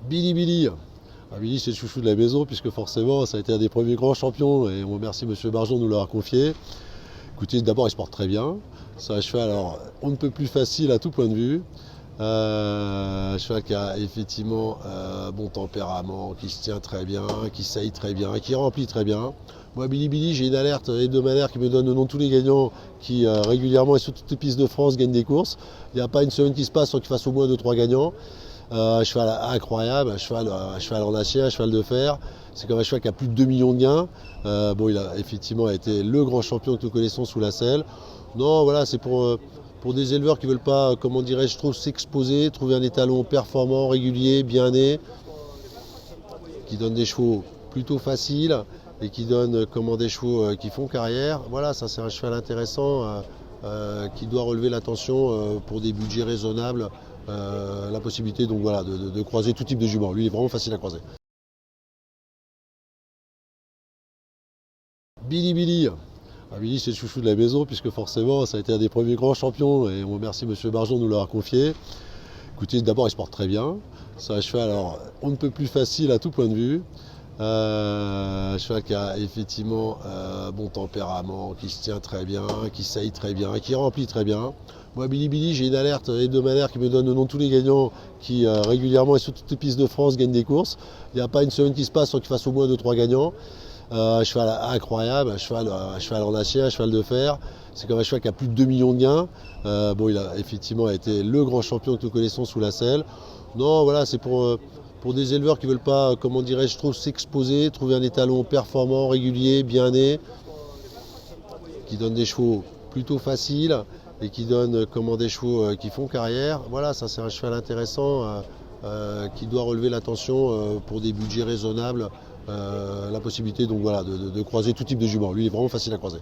Billy Billy. Billy, c'est le chouchou de la maison, puisque forcément, ça a été un des premiers grands champions, et on remercie M. Barjon de nous l'avoir confié. Écoutez, d'abord, il se porte très bien. C'est un cheval, alors, on ne peut plus facile à tout point de vue. Un cheval qui a effectivement bon tempérament, qui se tient très bien, qui saillit très bien, qui remplit très bien. Moi, Billy Billy, j'ai une alerte hebdomadaire qui me donne le nom de tous les gagnants qui régulièrement et sur toutes les pistes de France gagnent des courses. Il n'y a pas une semaine qui se passe sans qu'il fasse au moins 2-3 gagnants. Un cheval incroyable, un cheval en acier, un cheval de fer. C'est comme un cheval qui a plus de 2 millions de gains. Bon, il a effectivement été le grand champion que nous connaissons sous la selle. Non, voilà, c'est pour des éleveurs qui ne veulent pas, comment dirais-je, trop s'exposer, trouver un étalon performant, régulier, bien né, qui donne des chevaux plutôt faciles et qui donne des chevaux qui font carrière. Voilà, ça c'est un cheval intéressant qui doit relever l'attention pour des budgets raisonnables. La possibilité donc voilà de croiser tout type de jument. Lui il est vraiment facile à croiser. Billy Billy. Billy, c'est le chouchou de la maison, puisque forcément ça a été un des premiers grands champions, et on remercie M. Barjon de nous l'avoir confié. Écoutez, d'abord il se porte très bien. C'est un cheval, alors, on ne peut plus facile à tout point de vue. Un cheval qui a effectivement bon tempérament, qui se tient très bien, qui saillit très bien, qui remplit très bien. Moi, Billy Billy, j'ai une alerte hebdomadaire qui me donne le nom de tous les gagnants qui régulièrement et sur toutes les pistes de France gagnent des courses. Il n'y a pas une semaine qui se passe sans qu'il fasse au moins 2-3 gagnants. Un cheval incroyable, un cheval en acier, un cheval de fer. C'est comme un cheval qui a plus de 2 millions de gains. Bon, il a effectivement été le grand champion que nous connaissons sous la selle. Non, voilà, c'est pour des éleveurs qui ne veulent pas, comment dirais-je, trop s'exposer, trouver un étalon performant, régulier, bien né, qui donne des chevaux plutôt faciles et qui donne des chevaux qui font carrière. Voilà, ça c'est un cheval intéressant qui doit relever l'attention pour des budgets raisonnables. La possibilité donc voilà de croiser tout type de jument. Lui il est vraiment facile à croiser.